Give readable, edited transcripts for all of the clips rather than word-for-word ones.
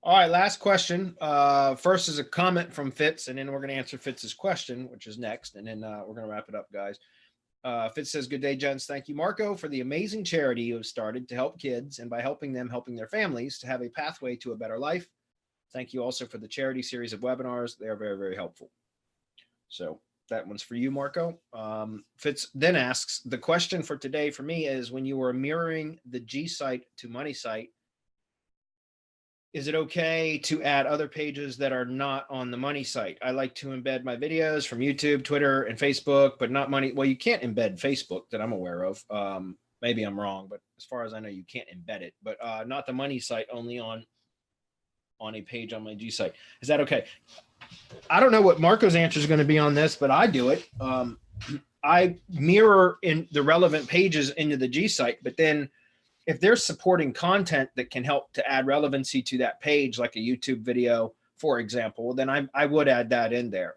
All right, last question. First is a comment from Fitz, and then we're going to answer Fitz's question, which is next, and then we're going to wrap it up, guys. Fitz says, good day, gents. Thank you, Marco, for the amazing charity you have started to help kids, and by helping them, helping their families to have a pathway to a better life. Thank you also for the charity series of webinars. They are very, very helpful. So that one's for you, Marco. Fitz then asks, the question for today for me is, when you were mirroring the Gsite to MoneySite, is it okay to add other pages that are not on the money site? I like to embed my videos from YouTube, Twitter, and Facebook, but not money. Well, you can't embed Facebook that I'm aware of. Maybe I'm wrong, but as far as I know, you can't embed it, but not the money site, only on a page on my Gsite. Is that okay? I don't know what Marco's answer is going to be on this, but I do it. I mirror in the relevant pages into the Gsite, but then if they're supporting content that can help to add relevancy to that page, like a YouTube video, for example, then I would add that in there.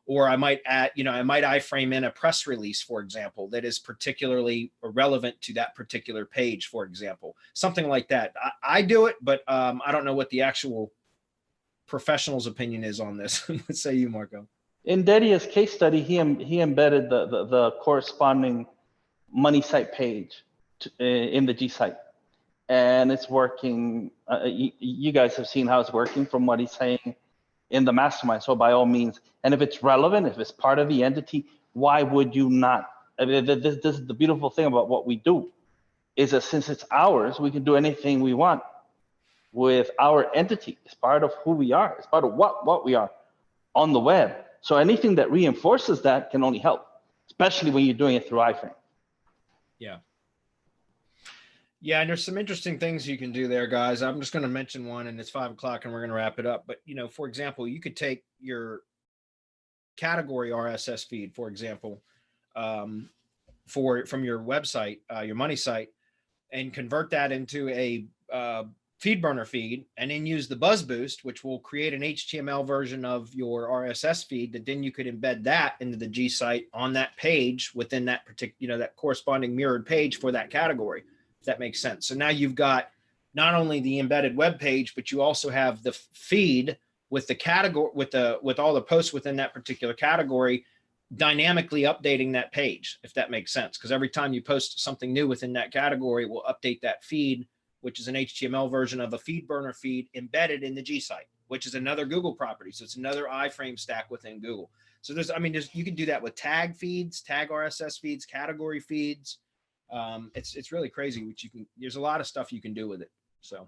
Or I might add, I might iframe in a press release, for example, that is particularly relevant to that particular page, for example, something like that. I do it, but I don't know what the actual professional's opinion is on this. Let's say you, Marco. In Dedia's case study, he embedded the corresponding money site page in the Gsite, and it's working. You guys have seen how it's working from what he's saying in the mastermind. So by all means, and if it's relevant, if it's part of the entity, why would you not? I mean, this is the beautiful thing about what we do, is that since it's ours, we can do anything we want with our entity. It's part of who we are. It's part of what we are on the web. So anything that reinforces that can only help, especially when you're doing it through iframe. Yeah. Yeah, and there's some interesting things you can do there, guys. I'm just going to mention one, and it's 5 o'clock, and we're going to wrap it up. But, for example, you could take your category RSS feed, for example, from your website, your money site, and convert that into a feed burner feed, and then use the Buzz Boost, which will create an HTML version of your RSS feed that then you could embed that into the Gsite on that page within that particular, that corresponding mirrored page for that category. That makes sense. So now you've got not only the embedded web page, but you also have the feed with the category, with all the posts within that particular category, dynamically updating that page, if that makes sense. Because every time you post something new within that category, we'll update that feed, which is an HTML version of a feed burner feed embedded in the Gsite, which is another Google property. So it's another iframe stack within Google. So you can do that with tag feeds, tag RSS feeds, category feeds. It's really crazy, which there's a lot of stuff you can do with it. So